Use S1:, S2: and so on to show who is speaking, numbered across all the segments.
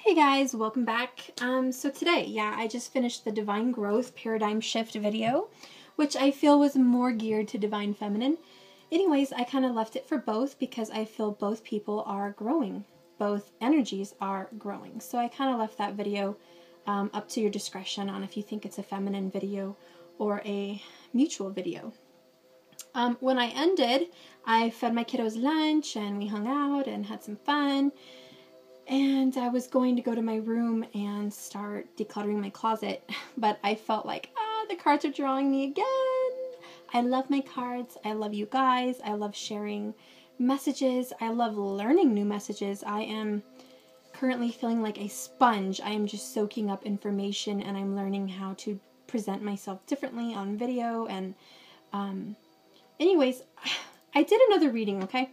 S1: Hey guys, welcome back. So today, I just finished the Divine Growth Paradigm Shift video, which I feel was more geared to Divine Feminine. Anyways, I kind of left it for both because I feel both people are growing. Both energies are growing. So I kind of left that video up to your discretion on if you think it's a feminine video or a mutual video. When I ended, I fed my kiddos lunch and we hung out and had some fun. And I was going to go to my room and start decluttering my closet, but I felt like, the cards are drawing me again. I love my cards. I love you guys. I love sharing messages. I love learning new messages. I am currently feeling like a sponge. I am just soaking up information and I'm learning how to present myself differently on video. And anyways, I did another reading, okay?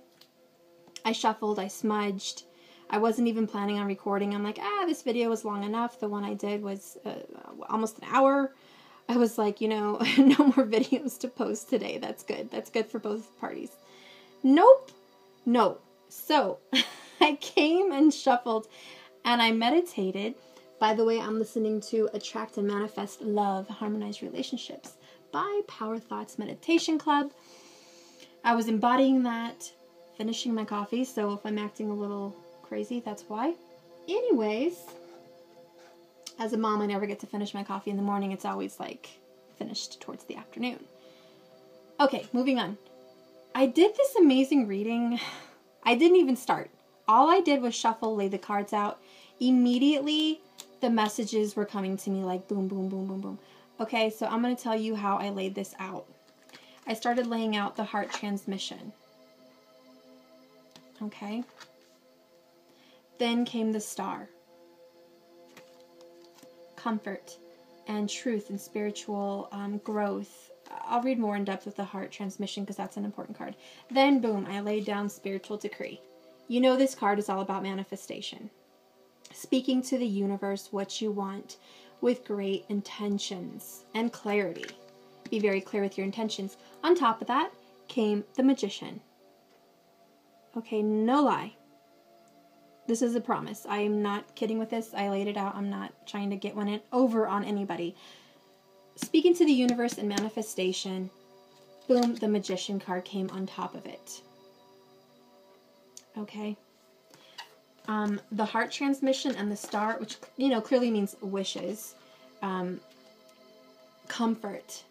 S1: I shuffled, I smudged. I wasn't even planning on recording. I'm like, this video was long enough. The one I did was almost an hour. I was like, no more videos to post today. That's good. That's good for both parties. Nope. No. So I came and shuffled and I meditated. By the way, I'm listening to Attract and Manifest Love, Harmonize Relationships by Power Thoughts Meditation Club. I was embodying that, finishing my coffee. So if I'm acting a little crazy, that's why. Anyways, as a mom, I never get to finish my coffee in the morning. It's always like finished towards the afternoon. Okay, moving on. I did this amazing reading. I didn't even start. All I did was shuffle, lay the cards out. Immediately, the messages were coming to me like boom, boom, boom, boom, boom. Okay, so I'm going to tell you how I laid this out. I started laying out the heart transmission. Okay. Then came the star. Comfort and truth and spiritual growth. I'll read more in depth with the heart transmission because that's an important card. Then, boom, I laid down spiritual decree. You know this card is all about manifestation. Speaking to the universe what you want with great intentions and clarity. Be very clear with your intentions. On top of that came the magician. Okay, no lie. This is a promise. I am not kidding with this. I laid it out. I'm not trying to get one over on anybody. Speaking to the universe and manifestation, boom, the magician card came on top of it. Okay. The heart transmission and the star, which, clearly means wishes, comfort,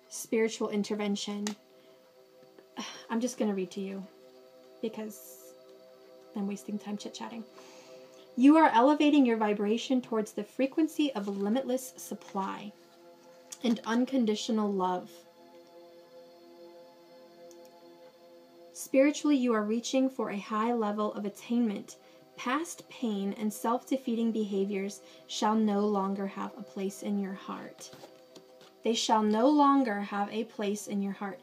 S1: spiritual intervention. I'm just going to read to you because I'm wasting time chit-chatting. You are elevating your vibration towards the frequency of limitless supply and unconditional love. Spiritually, you are reaching for a high level of attainment. Past pain and self-defeating behaviors shall no longer have a place in your heart. They shall no longer have a place in your heart.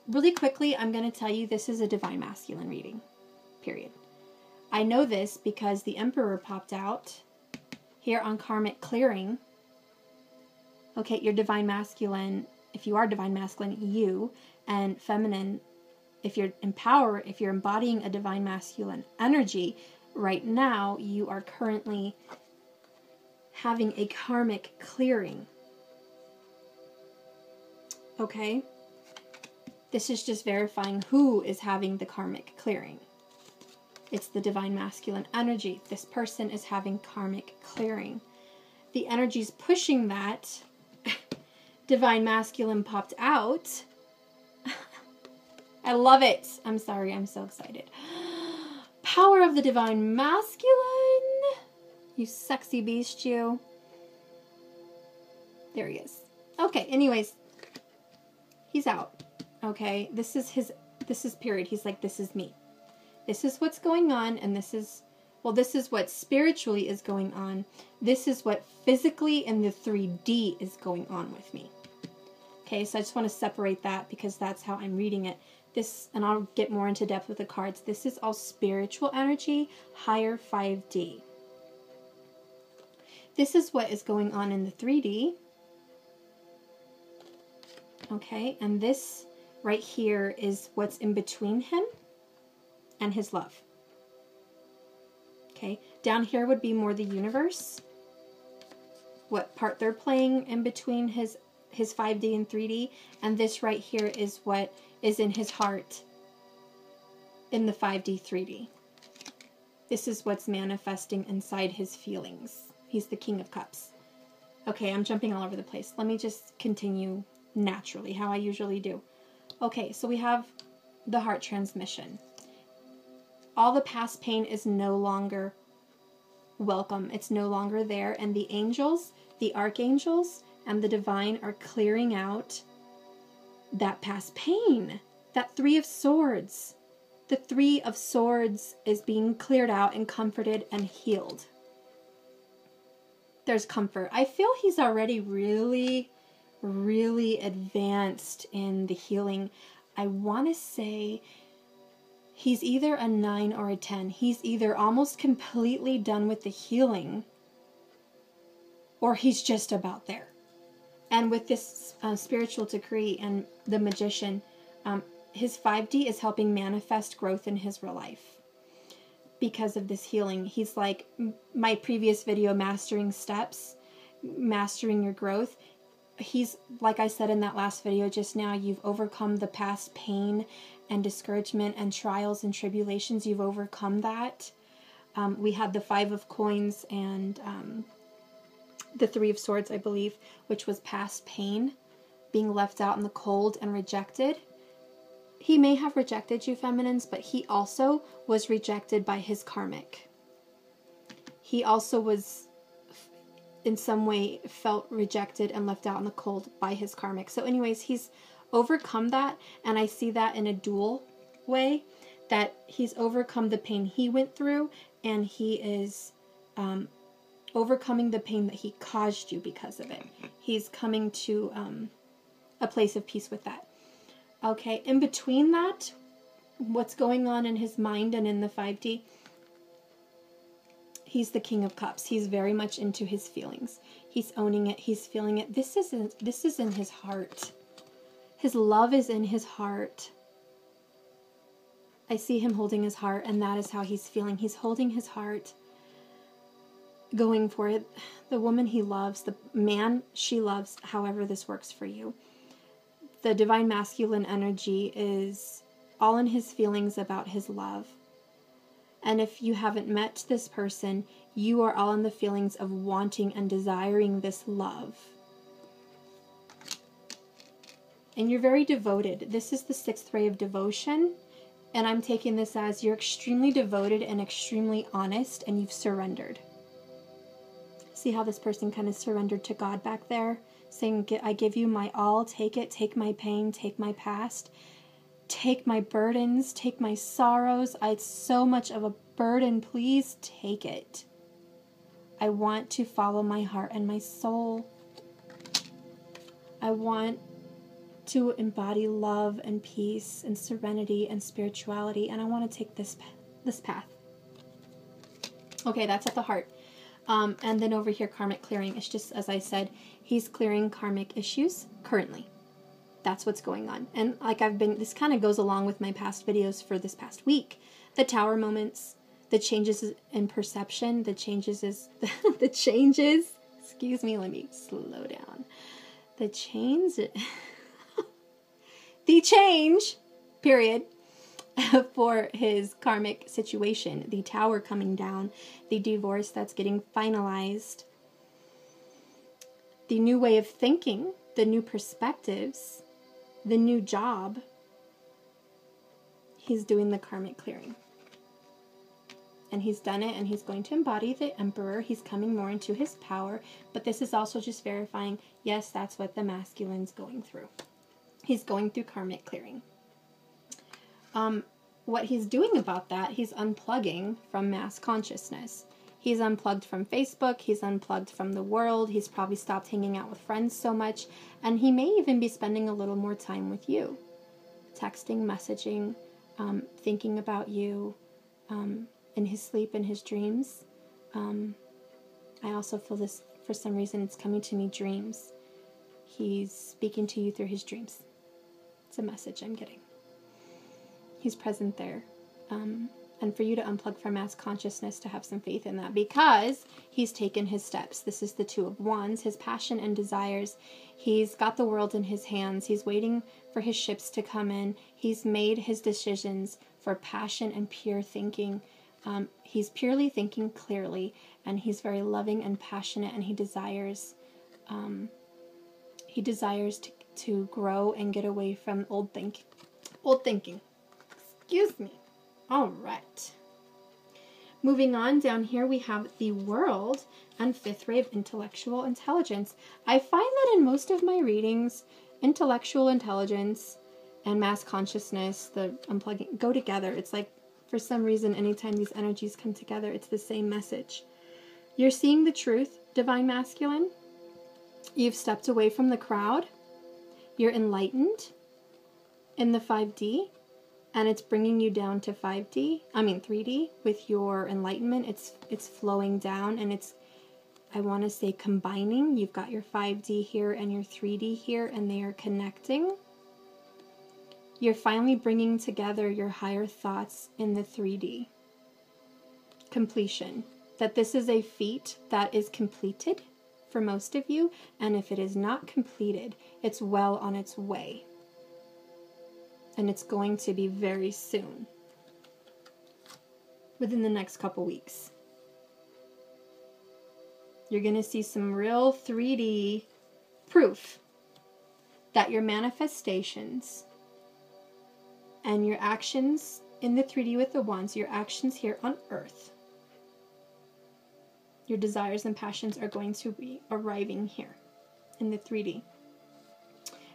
S1: Really quickly, I'm going to tell you this is a Divine Masculine reading. Period. I know this because the Emperor popped out here on Karmic Clearing. Okay, you're Divine Masculine. If you are Divine Masculine, you, and Feminine, if you're embodying a Divine Masculine energy, right now you are currently having a Karmic clearing. Okay? This is just verifying who is having the Karmic clearing. It's the Divine Masculine energy. This person is having Karmic clearing. The energy's pushing that. Divine Masculine popped out. I love it. I'm sorry. I'm so excited. Power of the Divine Masculine. You sexy beast, you. There he is. Okay, anyways. He's out. Okay, this is period. He's like, this is me. This is what's going on, and this is what spiritually is going on. This is what physically in the 3D is going on with me. Okay, so I just want to separate that because that's how I'm reading it. This, and I'll get more into depth with the cards. This is all spiritual energy, higher 5D. This is what is going on in the 3D. Okay, and this right here is what's in between him and his love. Okay, down here would be more the universe, what part they're playing in between his 5D and 3D, and this right here is what is in his heart in the 5D, 3D. This is what's manifesting inside his feelings. He's the King of Cups. Okay, I'm jumping all over the place. Let me just continue naturally, how I usually do. Okay, so we have the heart transmission. All the past pain is no longer welcome. It's no longer there. And the angels, the archangels, and the divine are clearing out that past pain. That 3 of Swords. The 3 of Swords is being cleared out and comforted and healed. There's comfort. I feel he's already really, really advanced in the healing. I want to say he's either a 9 or a 10. He's either almost completely done with the healing, or he's just about there. And with this spiritual decree and the magician, his 5D is helping manifest growth in his real life. Because of this healing, he's like my previous video, mastering steps, mastering your growth. He's, like I said in that last video just now, you've overcome the past pain and discouragement and trials and tribulations. You've overcome that. We had the 5 of Coins and the 3 of Swords, I believe, which was past pain, being left out in the cold and rejected. He may have rejected you, feminines, but he also was rejected by his karmic. He also was, in some way, felt rejected and left out in the cold by his karmic. So anyways, he's overcome that, and I see that in a dual way, that he's overcome the pain he went through, and he is overcoming the pain that he caused you because of it. He's coming to a place of peace with that. Okay, in between that, what's going on in his mind and in the 5D, he's the King of Cups. He's very much into his feelings. He's owning it. He's feeling it. This is in his heart. His love is in his heart. I see him holding his heart, and that is how he's feeling. He's holding his heart, going for it. The woman he loves, the man she loves, however this works for you. The divine masculine energy is all in his feelings about his love. And if you haven't met this person, you are all in the feelings of wanting and desiring this love. And you're very devoted. This is the 6th ray of devotion. And I'm taking this as you're extremely devoted and extremely honest, and you've surrendered. See how this person kind of surrendered to God back there? Saying, I give you my all, take it, take my pain, take my past, take my burdens, take my sorrows. It's so much of a burden, please take it. I want to follow my heart and my soul. I want to embody love and peace and serenity and spirituality, and I want to take this path. Okay, that's at the heart. And then over here, karmic clearing. It's just, as I said, he's clearing karmic issues currently. That's what's going on. And like this kind of goes along with my past videos for this past week. The tower moments, the changes in perception, the changes, excuse me, let me slow down. The change, period. For his karmic situation, the tower coming down, the divorce that's getting finalized, the new way of thinking, the new perspectives, the new job. He's doing the karmic clearing. And he's done it, and he's going to embody the Emperor. He's coming more into his power, but this is also just verifying, yes, that's what the masculine's going through. He's going through karmic clearing. What he's doing about that, he's unplugging from mass consciousness. He's unplugged from Facebook. He's unplugged from the world. He's probably stopped hanging out with friends so much. And he may even be spending a little more time with you. Texting, messaging, thinking about you in his sleep, in his dreams. I also feel this, for some reason, it's coming to me dreams. He's speaking to you through his dreams. It's a message I'm getting. He's present there. And for you to unplug from mass consciousness, to have some faith in that, because he's taken his steps. This is the Two of Wands, his passion and desires. He's got the world in his hands. He's waiting for his ships to come in. He's made his decisions for passion and pure thinking. He's purely thinking clearly, and he's very loving and passionate, and he desires to grow and get away from old thinking. Excuse me. All right. Moving on, down here we have the World and fifth ray of intellectual intelligence. I find that in most of my readings, intellectual intelligence and mass consciousness, the unplugging, go together. It's like, for some reason, anytime these energies come together, it's the same message. You're seeing the truth, Divine Masculine. You've stepped away from the crowd. You're enlightened in the 5D. And it's bringing you down to 3D with your enlightenment. It's flowing down, and it's, I want to say, combining. You've got your 5D here and your 3D here, and they are connecting. You're finally bringing together your higher thoughts in the 3D. Completion. That this is a feat that is completed for most of you, and if it is not completed, it's well on its way. And it's going to be very soon, within the next couple weeks. You're going to see some real 3D proof that your manifestations and your actions in the 3D with the wands, your actions here on earth, your desires and passions are going to be arriving here in the 3D.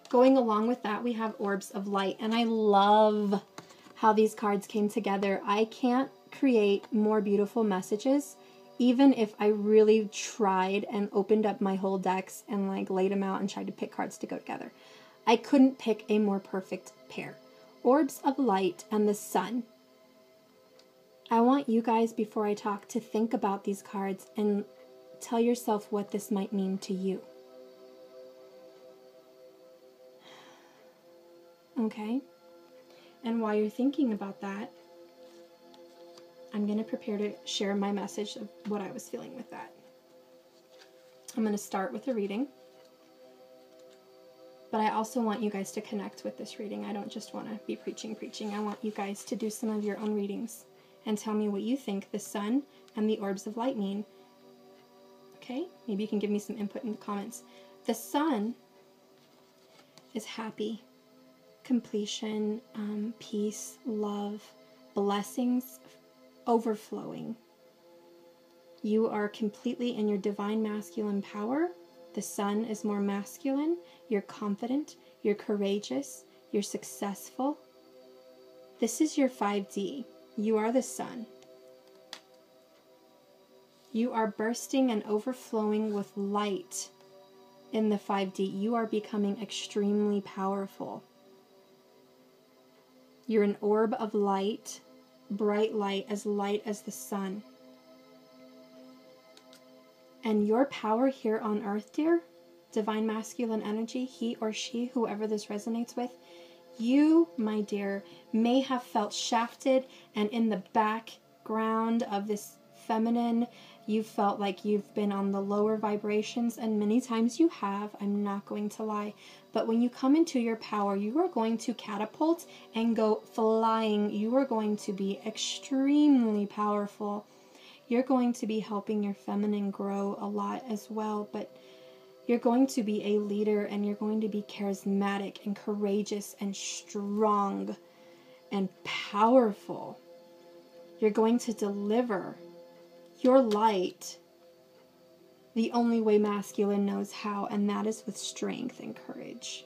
S1: Going along with that, we have Orbs of Light, and I love how these cards came together. I can't create more beautiful messages, even if I really tried and opened up my whole decks and like laid them out and tried to pick cards to go together. I couldn't pick a more perfect pair. Orbs of Light and the Sun. I want you guys, before I talk, to think about these cards and tell yourself what this might mean to you. Okay? And while you're thinking about that, I'm going to prepare to share my message of what I was feeling with that. I'm going to start with a reading. But I also want you guys to connect with this reading. I don't just want to be preaching. I want you guys to do some of your own readings and tell me what you think the Sun and the Orbs of Light mean. Okay? Maybe you can give me some input in the comments. The Sun is happy. Completion, peace, love, blessings overflowing. You are completely in your divine masculine power. The Sun is more masculine. You're confident. You're courageous. You're successful. This is your 5D. You are the Sun. You are bursting and overflowing with light in the 5D. You are becoming extremely powerful. You're an orb of light, bright light as the sun. And your power here on earth, dear, divine masculine energy, he or she, whoever this resonates with, you, my dear, may have felt shafted, and in the background of this feminine, you felt like you've been on the lower vibrations, and many times you have, I'm not going to lie. But when you come into your power, you are going to catapult and go flying. You are going to be extremely powerful. You're going to be helping your feminine grow a lot as well, but you're going to be a leader, and you're going to be charismatic and courageous and strong and powerful. You're going to deliver your light the only way masculine knows how, and that is with strength and courage.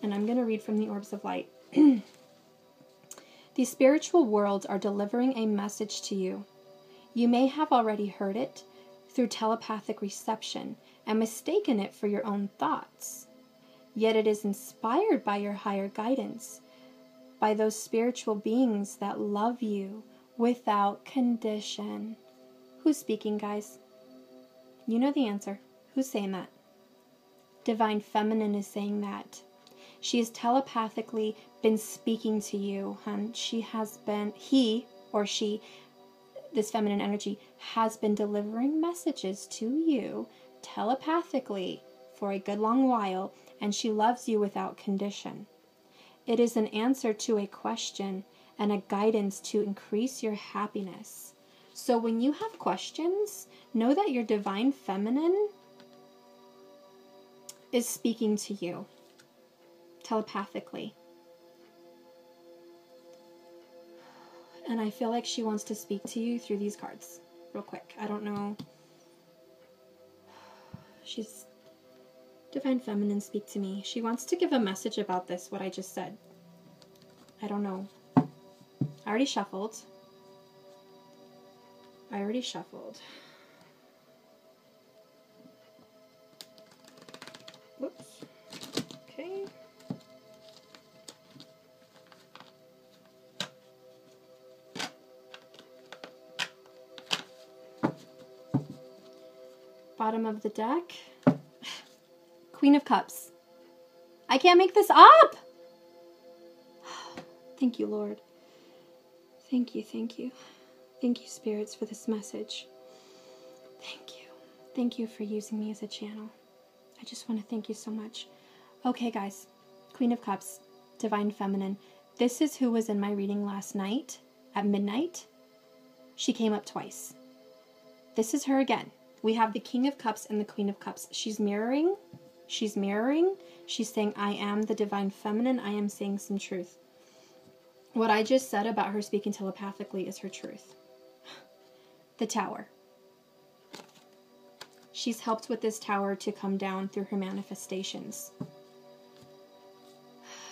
S1: And I'm going to read from the Orbs of Light. The spiritual worlds are delivering a message to you. You may have already heard it through telepathic reception and mistaken it for your own thoughts. Yet it is inspired by your higher guidance, by those spiritual beings that love you without condition. Who's speaking, guys? You know the answer. Who's saying that? Divine Feminine is saying that. She has telepathically been speaking to you, hun. She has been, he or she, this feminine energy, has been delivering messages to you telepathically for a good long while, and she loves you without condition. It is an answer to a question and a guidance to increase your happiness. So when you have questions, know that your divine feminine is speaking to you telepathically. And I feel like she wants to speak to you through these cards real quick. I don't know. She's divine feminine, speak to me. She wants to give a message about this, what I just said. I don't know. I already shuffled. Whoops. Okay. Bottom of the deck. Queen of Cups. I can't make this up! Thank you, Lord. Thank you, thank you. Thank you, spirits, for this message. Thank you. Thank you for using me as a channel. I just want to thank you so much. Okay, guys. Queen of Cups, divine feminine. This is who was in my reading last night at midnight. She came up twice. This is her again. We have the King of Cups and the Queen of Cups. She's mirroring. She's mirroring. She's saying, I am the divine feminine. I am saying some truth. What I just said about her speaking telepathically is her truth. The Tower. She's helped with this tower to come down through her manifestations.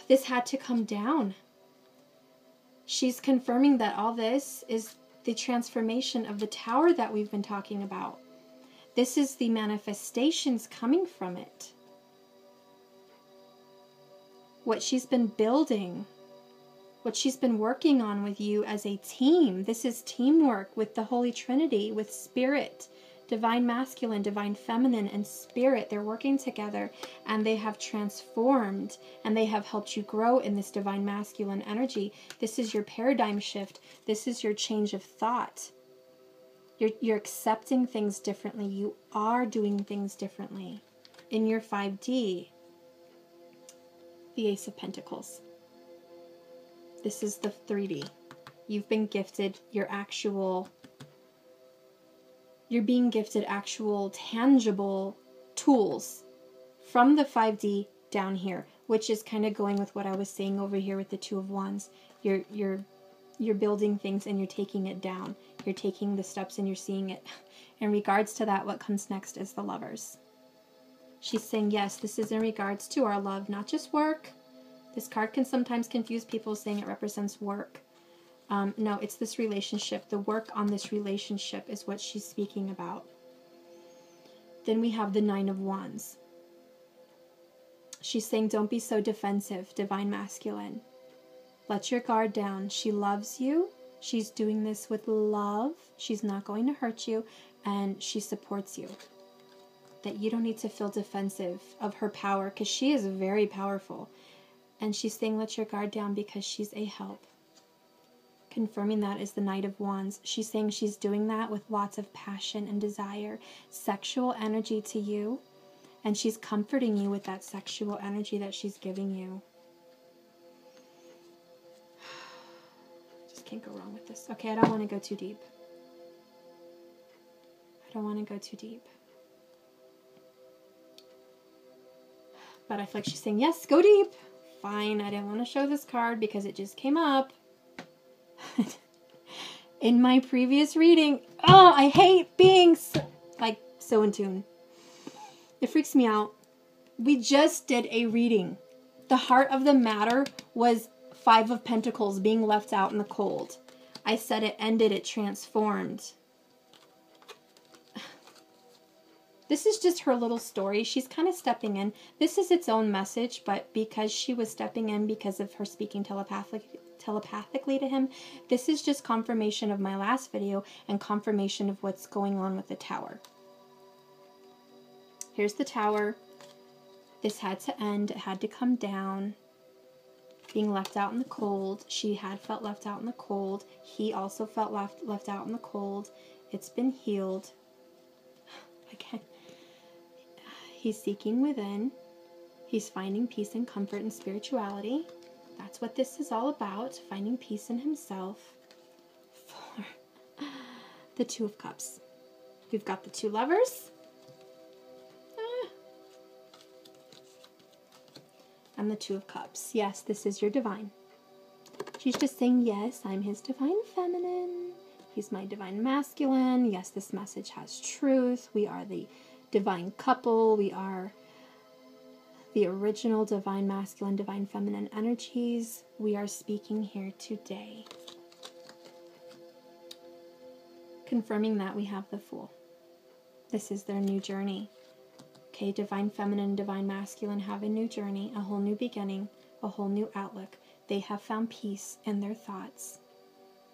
S1: This had to come down. She's confirming that all this is the transformation of the tower that we've been talking about. This is the manifestations coming from it. What she's been building, what she's been working on with you as a team. This is teamwork with the Holy Trinity, with Spirit, divine masculine, divine feminine, and Spirit. They're working together, and they have transformed, and they have helped you grow in this divine masculine energy. This is your paradigm shift. This is your change of thought. You're accepting things differently. You are doing things differently. In your 5D, the Ace of Pentacles. This is the 3D. You've been gifted you're being gifted actual tangible tools from the 5D down here, which is kind of going with what I was saying over here with the Two of Wands. You're building things and you're taking it down. You're taking the steps and you're seeing it. In regards to that, what comes next is the Lovers. She's saying, yes, this is in regards to our love, not just work. This card can sometimes confuse people saying it represents work. No, it's this relationship. The work on this relationship is what she's speaking about. Then we have the Nine of Wands. She's saying, don't be so defensive, divine masculine. Let your guard down. She loves you. She's doing this with love. She's not going to hurt you, and she supports you. That you don't need to feel defensive of her power, because she is very powerful. And she's saying, let your guard down, because she's a help. Confirming that is the Knight of Wands. She's saying she's doing that with lots of passion and desire, sexual energy to you, and she's comforting you with that sexual energy that she's giving you. Just can't go wrong with this. Okay, I don't want to go too deep. But I feel like she's saying, yes, go deep. Fine, I didn't want to show this card because it just came up. In my previous reading, oh, I hate being so in tune. It freaks me out. We just did a reading. The heart of the matter was 5 of Pentacles being left out in the cold. I said it ended, it transformed. This is just her little story. She's kind of stepping in. This is its own message, but because she was stepping in because of her speaking telepathically to him, this is just confirmation of my last video and confirmation of what's going on with the Tower. Here's the Tower. This had to end. It had to come down. Being left out in the cold. She had felt left out in the cold. He also felt left out in the cold. It's been healed. Again, he's seeking within. He's finding peace and comfort in spirituality. That's what this is all about, finding peace in himself. For the Two of Cups. We've got the Two Lovers. And the Two of Cups. Yes, this is your divine. She's just saying, yes, I'm his divine feminine. He's my divine masculine. Yes, this message has truth. We are the divine couple. We are the original divine masculine, divine feminine energies. We are speaking here today. Confirming that, we have the Fool. This is their new journey. Okay, divine feminine, divine masculine have a new journey, a whole new beginning, a whole new outlook. They have found peace in their thoughts.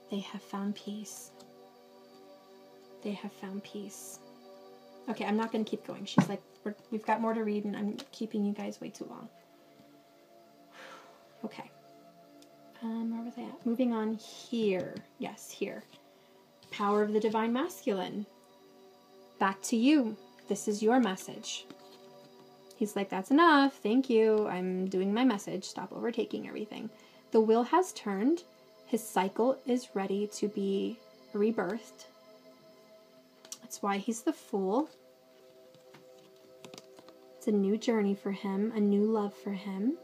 S1: They have found peace. They have found peace. Okay, I'm not going to keep going. She's like, we've got more to read, and I'm keeping you guys way too long. Okay. Where was I at? Moving on here. Yes, here. Power of the divine masculine. Back to you. This is your message. He's like, that's enough. Thank you. I'm doing my message. Stop overtaking everything. The wheel has turned. His cycle is ready to be rebirthed. That's why he's the Fool. It's a new journey for him, a new love for him.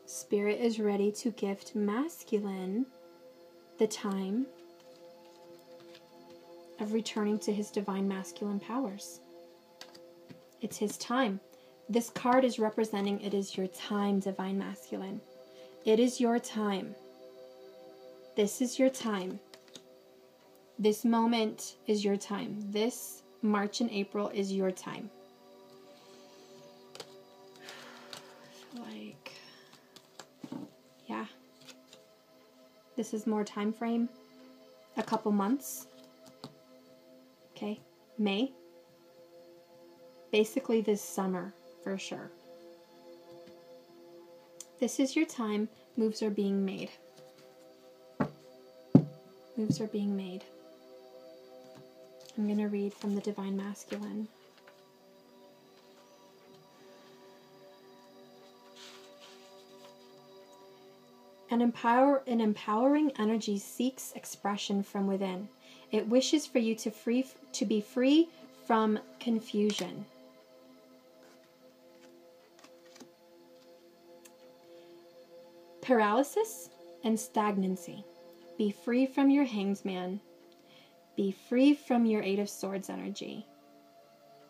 S1: Spirit is ready to gift masculine the time of returning to his divine masculine powers. It's his time. This card is representing it is your time, divine masculine. It is your time. This is your time. This moment is your time. This March and April is your time. I feel like, yeah. This is more time frame. A couple months. Okay, May. Basically this summer, for sure. This is your time. Moves are being made. Moves are being made. I'm going to read from the Divine Masculine. An empowering energy seeks expression from within. It wishes for you to be free from confusion. Paralysis and stagnancy. Be free from your Hanged Man. Be free from your Eight of Swords energy.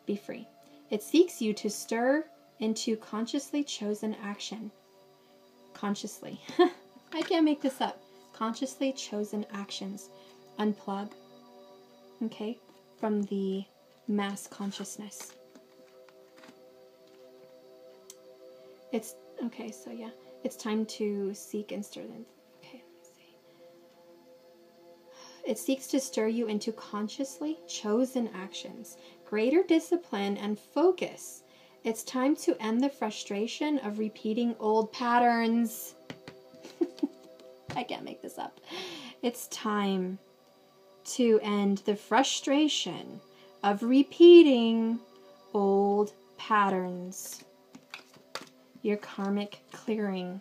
S1: Be free. It seeks you to stir into consciously chosen action. Consciously. I can't make this up. Consciously chosen actions. Unplug. Okay? From the mass consciousness. It's, okay, so yeah. It's time to seek and stir them. Okay, let me see. It seeks to stir you into consciously chosen actions, greater discipline and focus. It's time to end the frustration of repeating old patterns. I can't make this up. It's time to end the frustration of repeating old patterns. Your karmic clearing.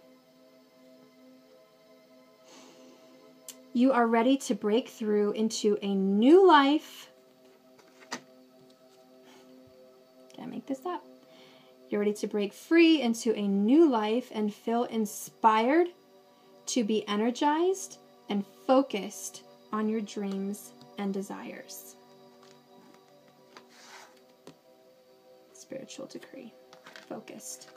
S1: You are ready to break through into a new life. Can't make this up. You're ready to break free into a new life and feel inspired to be energized and focused on your dreams and desires. Spiritual decree. Focused.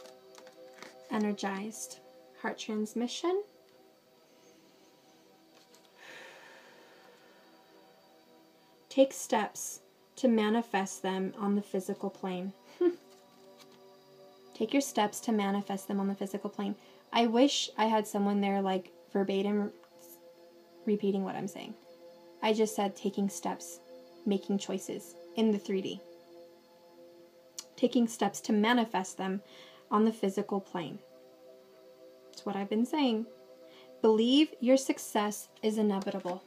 S1: Energized. Heart transmission. Take steps to manifest them on the physical plane. Take your steps to manifest them on the physical plane. I wish I had someone there like verbatim repeating what I'm saying. I just said taking steps, making choices in the 3D. taking steps to manifest them on the physical plane. That's what I've been saying. Believe your success is inevitable.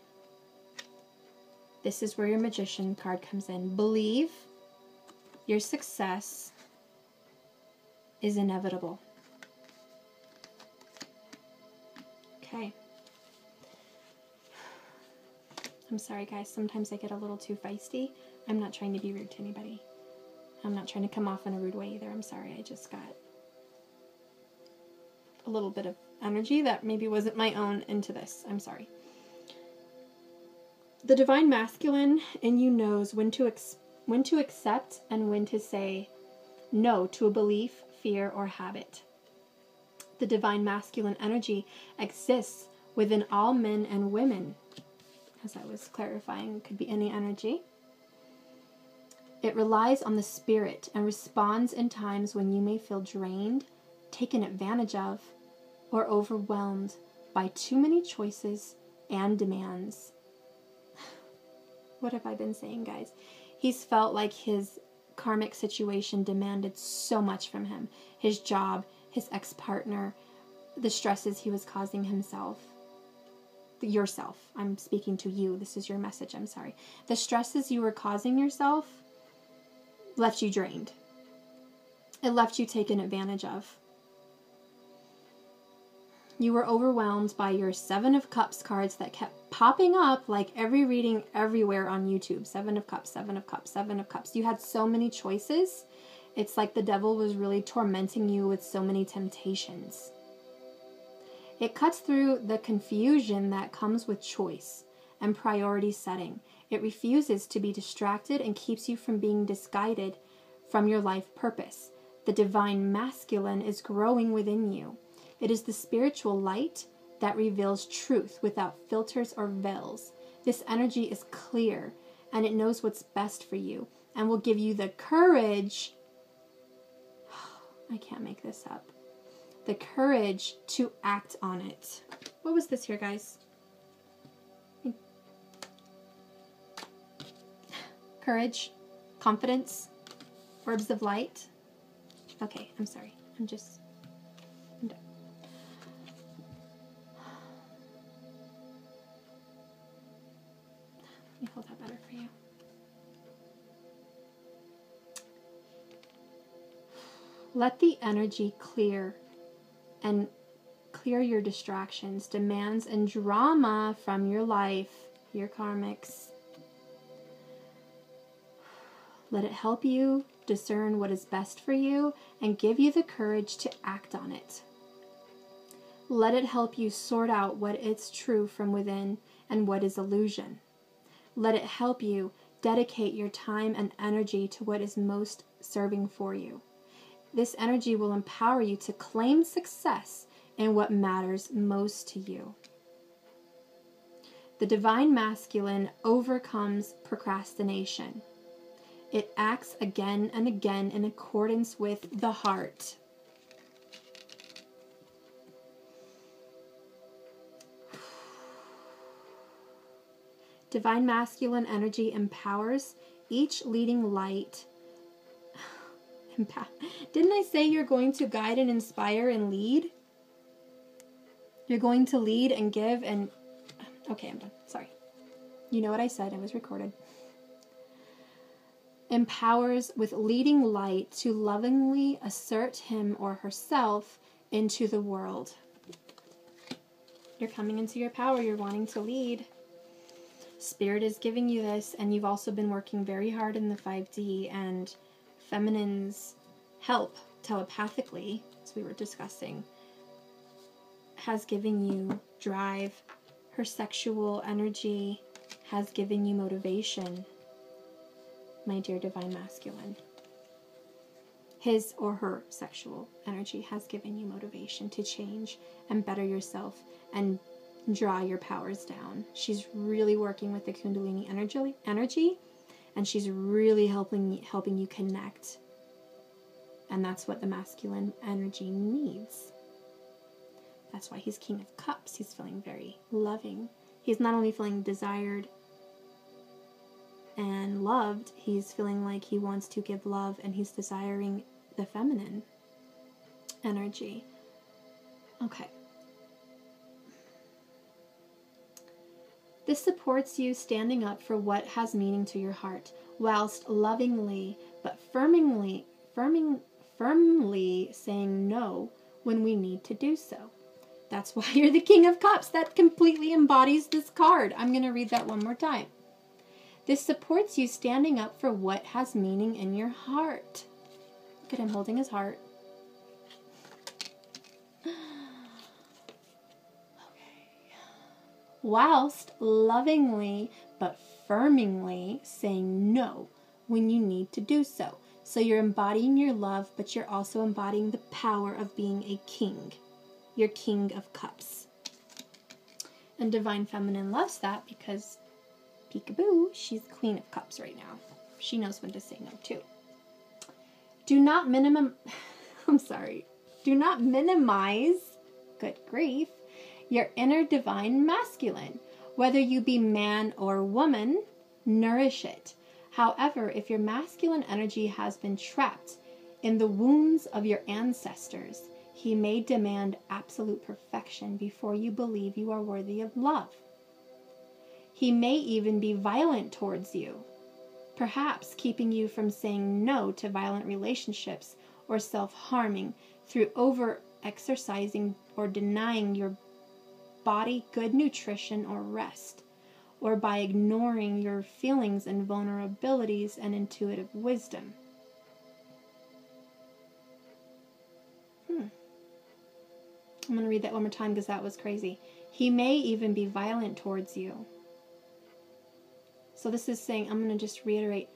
S1: This is where your Magician card comes in. Believe your success is inevitable. Okay. I'm sorry, guys. Sometimes I get a little too feisty. I'm not trying to be rude to anybody. I'm not trying to come off in a rude way either. I'm sorry. I just got a little bit of energy that maybe wasn't my own into this. I'm sorry. The divine masculine in you knows when to accept and when to say no to a belief, fear, or habit. The divine masculine energy exists within all men and women. As I was clarifying, it could be any energy. It relies on the spirit and responds in times when you may feel drained, taken advantage of, or overwhelmed by too many choices and demands. What have I been saying, guys? He's felt like his karmic situation demanded so much from him. His job, his ex-partner, the stresses he was causing himself. Yourself. I'm speaking to you. This is your message. I'm sorry. The stresses you were causing yourself left you drained. It left you taken advantage of. You were overwhelmed by your Seven of Cups cards that kept popping up like every reading everywhere on YouTube. Seven of Cups, Seven of Cups, Seven of Cups. You had so many choices. It's like the devil was really tormenting you with so many temptations. It cuts through the confusion that comes with choice and priority setting. It refuses to be distracted and keeps you from being misguided from your life purpose. The divine masculine is growing within you. It is the spiritual light that reveals truth without filters or veils. This energy is clear and it knows what's best for you and will give you the courage. I can't make this up. The courage to act on it. What was this here, guys? Courage, confidence, orbs of light. Okay, I'm sorry. I'm done. Let me hold that better for you. Let the energy clear and clear your distractions, demands, and drama from your life, your karmics. Let it help you discern what is best for you and give you the courage to act on it. Let it help you sort out what is true from within and what is illusion. Let it help you dedicate your time and energy to what is most serving for you. This energy will empower you to claim success in what matters most to you. The divine masculine overcomes procrastination. It acts again and again in accordance with the heart. Divine masculine energy empowers each leading light. Didn't I say you're going to guide and inspire and lead? You're going to lead and give and... Okay, I'm done. Sorry. You know what I said. It was recorded. Empowers with leading light to lovingly assert him or herself into the world. You're coming into your power. You're wanting to lead. Spirit is giving you this, and you've also been working very hard in the 5D, and feminine's help telepathically, as we were discussing, has given you drive. Her sexual energy has given you motivation, my dear divine masculine. His or her sexual energy has given you motivation to change and better yourself and draw your powers down. She's really working with the Kundalini energy, and she's really helping you connect. And that's what the masculine energy needs. That's why he's King of Cups. He's feeling very loving. He's not only feeling desired, and loved, he's feeling like he wants to give love and he's desiring the feminine energy. Okay. This supports you standing up for what has meaning to your heart, whilst lovingly but firmly saying no when we need to do so. That's why you're the King of Cups. That completely embodies this card. I'm going to read that one more time. This supports you standing up for what has meaning in your heart. Look at him holding his heart. Whilst lovingly but firmly saying no when you need to do so. So you're embodying your love, but you're also embodying the power of being a king. You're King of Cups. And Divine Feminine loves that because, peekaboo, she's Queen of Cups right now. She knows when to say no too. Do not minimize, good grief, your inner divine masculine. Whether you be man or woman, nourish it. However, if your masculine energy has been trapped in the wounds of your ancestors, he may demand absolute perfection before you believe you are worthy of love. He may even be violent towards you, perhaps keeping you from saying no to violent relationships or self-harming through over-exercising or denying your body good nutrition or rest, or by ignoring your feelings and vulnerabilities and intuitive wisdom. I'm going to read that one more time because that was crazy. He may even be violent towards you. So this is saying, I'm going to just reiterate,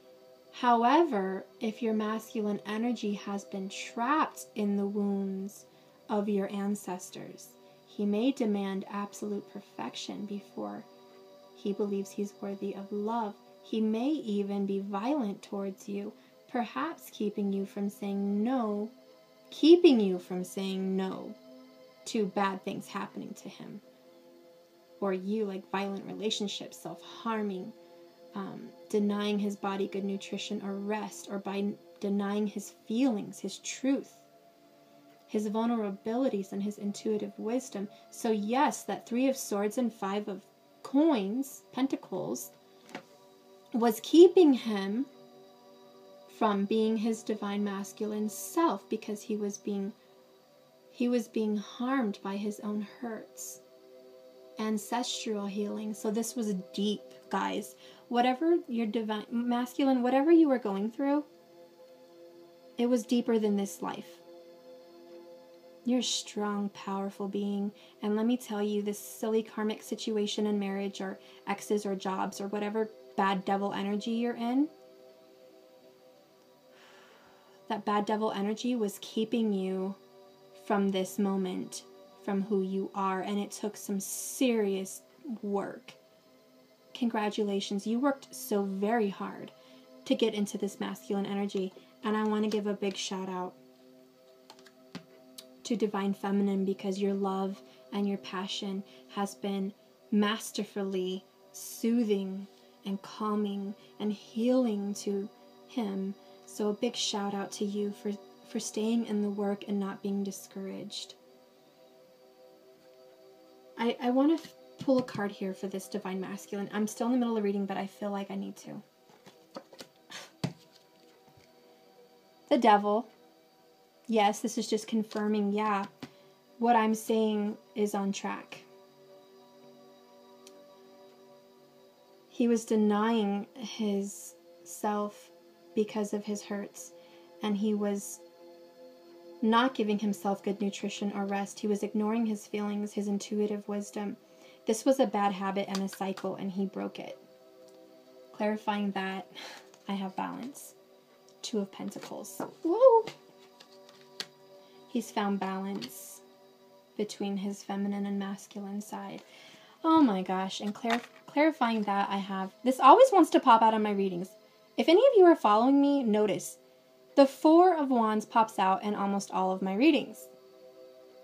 S1: however, if your masculine energy has been trapped in the wounds of your ancestors, he may demand absolute perfection before he believes he's worthy of love. He may even be violent towards you, perhaps keeping you from saying no to bad things happening to him. Or you, like violent relationships, self-harming, denying his body good nutrition or rest, or by denying his feelings, his truth, his vulnerabilities, and his intuitive wisdom. So yes, that 3 of Swords and 5 of Coins, Pentacles, was keeping him from being his divine masculine self because he was being harmed by his own hurts. Ancestral healing. So this was deep, guys. Whatever your divine masculine, whatever you were going through, it was deeper than this life. You're a strong, powerful being. And let me tell you, this silly karmic situation in marriage or exes or jobs or whatever bad devil energy you're in, that bad devil energy was keeping you from this moment, from who you are. And it took some serious work. Congratulations. You worked so very hard to get into this masculine energy. And I want to give a big shout out to Divine Feminine, because your love and your passion has been masterfully soothing and calming and healing to him. So a big shout out to you for staying in the work and not being discouraged. I want to pull a card here for this Divine Masculine. I'm still in the middle of reading, but I feel like I need to. The Devil. Yes, this is just confirming, yeah, what I'm saying is on track. He was denying his self because of his hurts, and he was not giving himself good nutrition or rest. He was ignoring his feelings, his intuitive wisdom. This was a bad habit and a cycle, and he broke it. Clarifying that, I have balance. 2 of Pentacles. Woo! He's found balance between his feminine and masculine side. Oh my gosh. And clarifying that, I have... This always wants to pop out on my readings. If any of you are following me, notice the 4 of Wands pops out in almost all of my readings.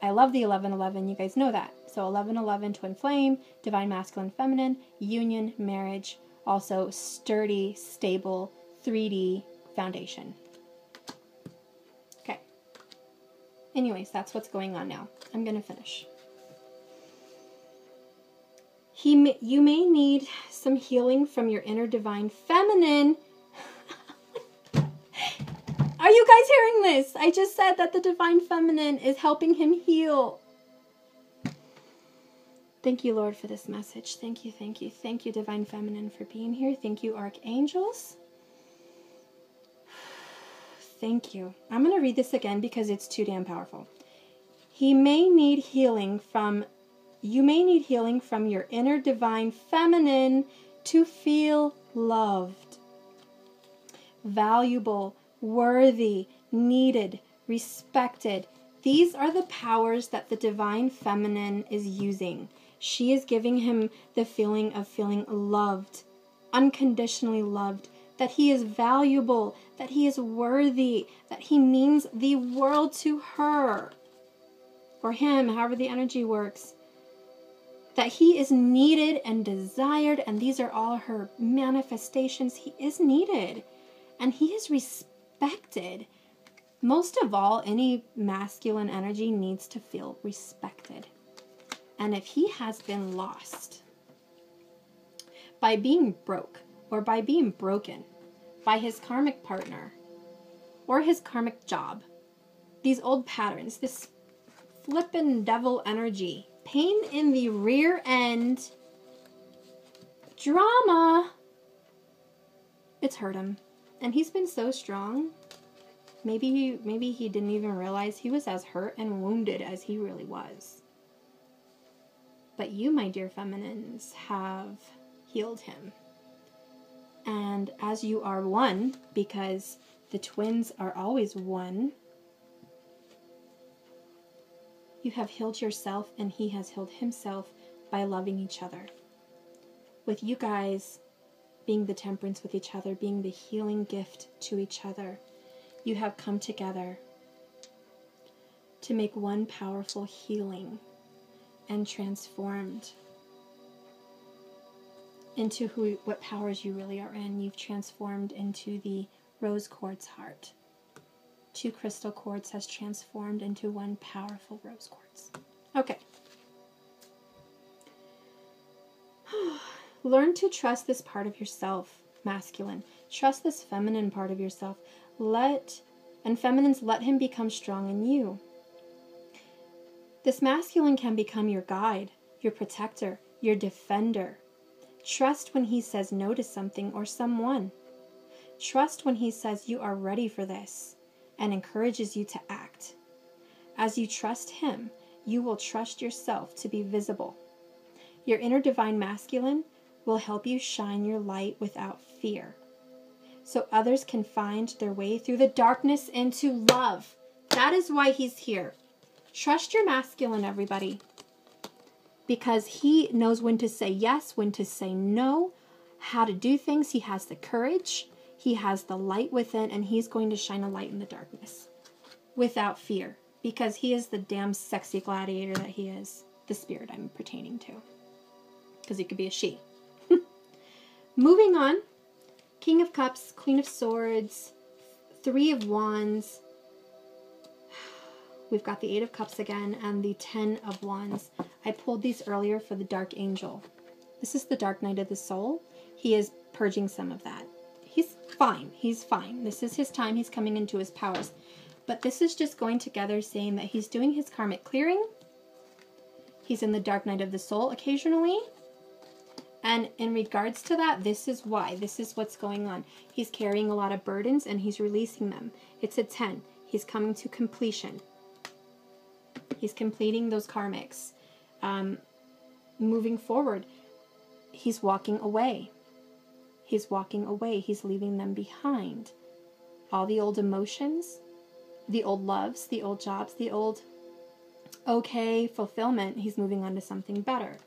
S1: I love the 11-11. You guys know that. So 11-11, Twin Flame, Divine Masculine Feminine, Union, Marriage, also sturdy, stable, 3D foundation. Okay. Anyways, that's what's going on now. I'm going to finish. You may need some healing from your inner divine feminine. Are you guys hearing this? I just said that the divine feminine is helping him heal. Thank you, Lord, for this message. Thank you, thank you. Thank you, divine feminine, for being here. Thank you, archangels. Thank you. I'm going to read this again because it's too damn powerful. You may need healing from your inner divine feminine to feel loved, valuable, worthy, needed, respected. These are the powers that the divine feminine is using. She is giving him the feeling of feeling loved, unconditionally loved, that he is valuable, that he is worthy, that he means the world to her, or him, however the energy works, that he is needed and desired, and these are all her manifestations. He is needed, and he is respected. Most of all, any masculine energy needs to feel respected. And if he has been lost by being broke, or by being broken by his karmic partner, or his karmic job, these old patterns, this flippin' devil energy, pain in the rear end, drama, it's hurt him. And he's been so strong. Maybe he didn't even realize he was as hurt and wounded as he really was. But you, my dear feminines, have healed him. And as you are one, because the twins are always one, you have healed yourself and he has healed himself by loving each other. With you guys being the temperance with each other, being the healing gift to each other, you have come together to make one powerful healing and transformed into what powers you really are in. You've transformed into the rose quartz heart. 2 crystal quartz has transformed into one powerful rose quartz. Okay. Learn to trust this part of yourself, masculine. Trust this feminine part of yourself. Feminines, let him become strong in you. This masculine can become your guide, your protector, your defender. Trust when he says no to something or someone. Trust when he says you are ready for this and encourages you to act. As you trust him, you will trust yourself to be visible. Your inner divine masculine will help you shine your light without fear, so others can find their way through the darkness into love. That is why he's here. Trust your masculine, everybody, because he knows when to say yes, when to say no, how to do things. He has the courage, he has the light within, and he's going to shine a light in the darkness without fear, because he is the damn sexy gladiator that he is, the spirit I'm pertaining to, because he could be a she. Moving on, King of Cups, Queen of Swords, 3 of Wands. We've got the 8 of Cups again and the 10 of Wands. I pulled these earlier for the Dark Angel. This is the Dark Night of the Soul. He is purging some of that. He's fine. He's fine. This is his time. He's coming into his powers. But this is just going together, saying that he's doing his karmic clearing. He's in the Dark Night of the Soul occasionally. And in regards to that, this is why. This is what's going on. He's carrying a lot of burdens and he's releasing them. It's a 10. He's coming to completion. He's completing those karmics. Moving forward, he's walking away. He's walking away. He's leaving them behind. All the old emotions, the old loves, the old jobs, the old okay fulfillment. He's moving on to something better.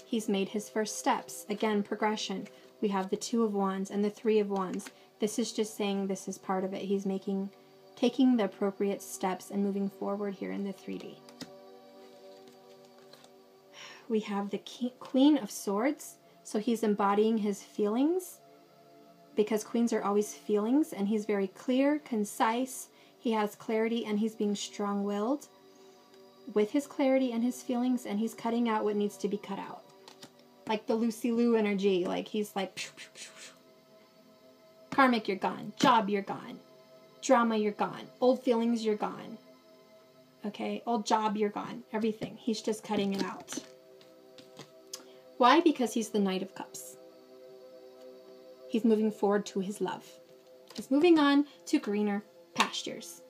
S1: He's made his first steps. Again, progression. We have the 2 of Wands and the 3 of Wands. This is just saying this is part of it. He's taking the appropriate steps and moving forward here in the 3D. We have the Queen of Swords. So he's embodying his feelings, because queens are always feelings, and he's very clear, concise, he has clarity, and he's being strong-willed with his clarity and his feelings, and he's cutting out what needs to be cut out. Like the Lucy Liu energy, like he's like, phew, phew, phew, phew. Karmic, you're gone. Job, you're gone. Drama, you're gone. Old feelings, you're gone. Okay, old job, you're gone. Everything. He's just cutting it out. Why? Because he's the Knight of Cups. He's moving forward to his love. He's moving on to greener pastures.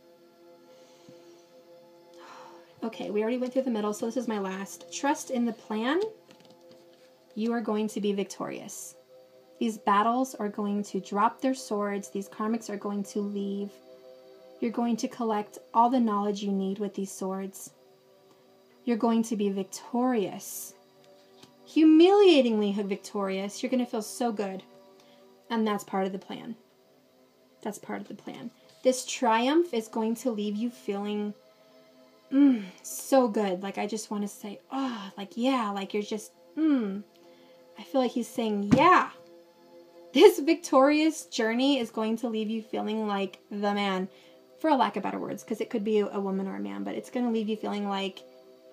S1: Okay, we already went through the middle, so this is my last. Trust in the plan. You are going to be victorious. These battles are going to drop their swords. These karmics are going to leave. You're going to collect all the knowledge you need with these swords. You're going to be victorious. Humiliatingly victorious. You're going to feel so good. And that's part of the plan. That's part of the plan. This triumph is going to leave you feeling so good. Like, I just want to say, oh, like, yeah, like you're just, I feel like he's saying, yeah. This victorious journey is going to leave you feeling like the man, for a lack of better words, because it could be a woman or a man, but it's going to leave you feeling like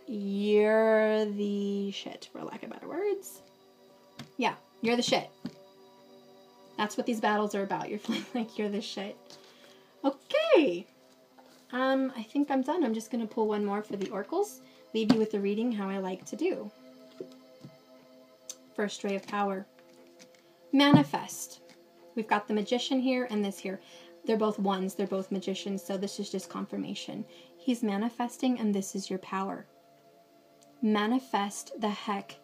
S1: you're the shit, for lack of better words. Yeah, you're the shit. That's what these battles are about. You're feeling like you're the shit. Okay. I think I'm done. I'm just going to pull one more for the oracles. Leave you with the reading how I like to do. First ray of power. Manifest. We've got the magician here and this here. They're both ones. They're both magicians. So this is just confirmation. He's manifesting, and this is your power. Manifest the heck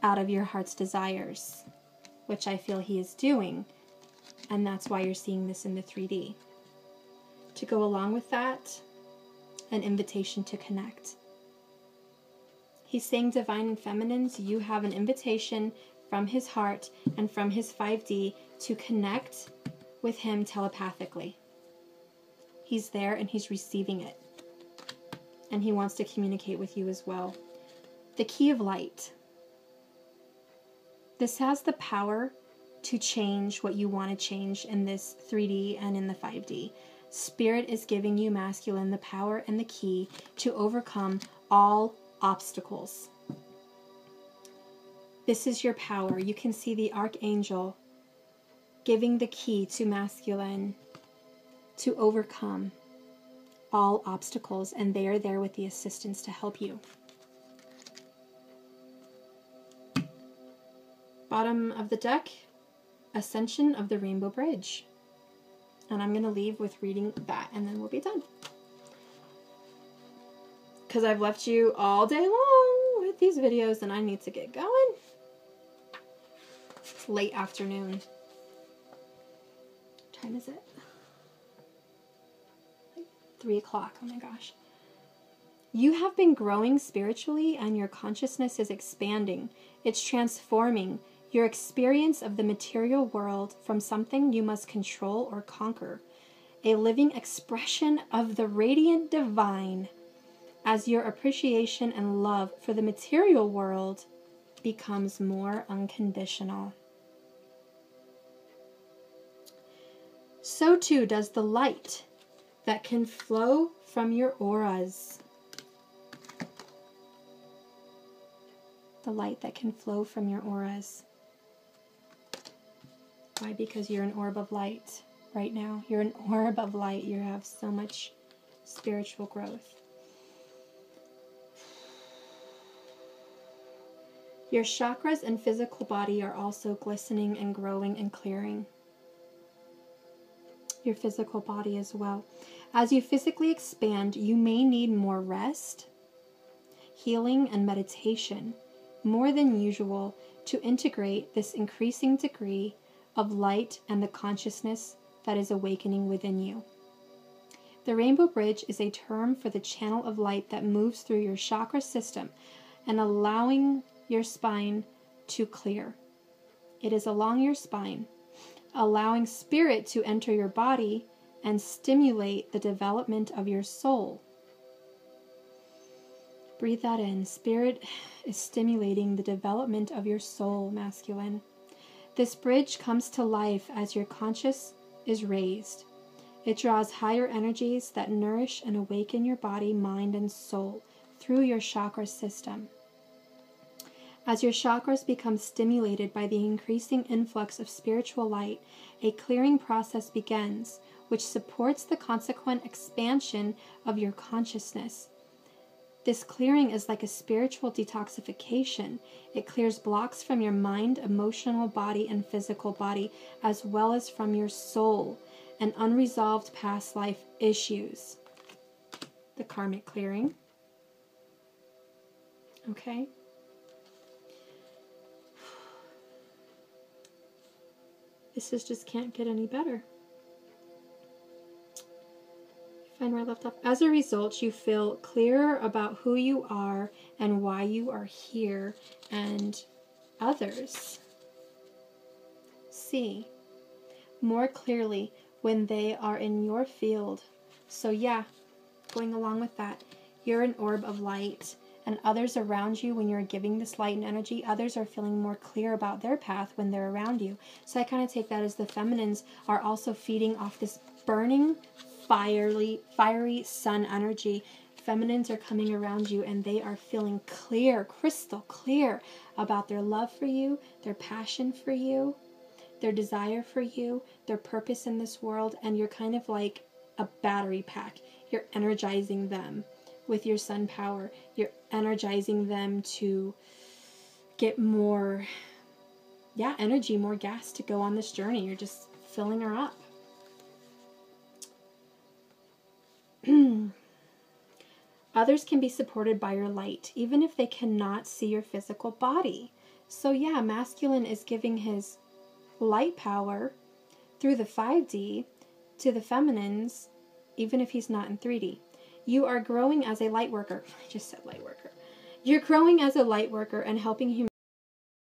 S1: out of your heart's desires, which I feel he is doing. And that's why you're seeing this in the 3D. To go along with that, an invitation to connect. He's saying, divine and feminines, you have an invitation from his heart and from his 5D to connect with him telepathically. He's there and he's receiving it. And he wants to communicate with you as well. The key of light. This has the power to change what you want to change in this 3D and in the 5D. Spirit is giving you, masculine, the power and the key to overcome all obstacles. This is your power. You can see the archangel giving the key to masculine to overcome all obstacles, and they are there with the assistance to help you. Bottom of the deck, Ascension of the Rainbow Bridge. And I'm going to leave with reading that, and then we'll be done. Because I've left you all day long with these videos, and I need to get going. It's late afternoon. What time is it? 3 o'clock. Oh my gosh. You have been growing spiritually, and your consciousness is expanding. It's transforming your experience of the material world from something you must control or conquer, a living expression of the radiant divine, as your appreciation and love for the material world becomes more unconditional. So too does the light that can flow from your auras. The light that can flow from your auras. Why? Because you're an orb of light right now. You're an orb of light. You have so much spiritual growth. Your chakras and physical body are also glistening and growing and clearing. Your physical body as well. As you physically expand, you may need more rest, healing, and meditation, more than usual, to integrate this increasing degree of light and the consciousness that is awakening within you. The Rainbow Bridge is a term for the channel of light that moves through your chakra system and allowing your spine to clear. It is along your spine, allowing spirit to enter your body and stimulate the development of your soul. Breathe that in. Spirit is stimulating the development of your soul, masculine. This bridge comes to life as your conscious is raised. It draws higher energies that nourish and awaken your body, mind, and soul through your chakra system. As your chakras become stimulated by the increasing influx of spiritual light, a clearing process begins, which supports the consequent expansion of your consciousness. This clearing is like a spiritual detoxification. It clears blocks from your mind, emotional body, and physical body, as well as from your soul and unresolved past life issues. The karmic clearing. Okay. This just can't get any better. Find where I left off. As a result, you feel clearer about who you are and why you are here, and others see more clearly when they are in your field. So yeah, going along with that, you're an orb of light, and others around you, when you're giving this light and energy, others are feeling more clear about their path when they're around you. So I kind of take that as the feminines are also feeding off this burning, fiery sun energy. Feminines are coming around you and they are feeling clear, crystal clear about their love for you, their passion for you, their desire for you, their purpose in this world, and you're kind of like a battery pack. You're energizing them with your sun power. You're energizing them to get more, energy, more gas to go on this journey. You're just filling her up. Others can be supported by your light, even if they cannot see your physical body. So yeah, masculine is giving his light power through the 5D to the feminines, even if he's not in 3D. You are growing as a light worker. I just said light worker. You're growing as a light worker and helping humanity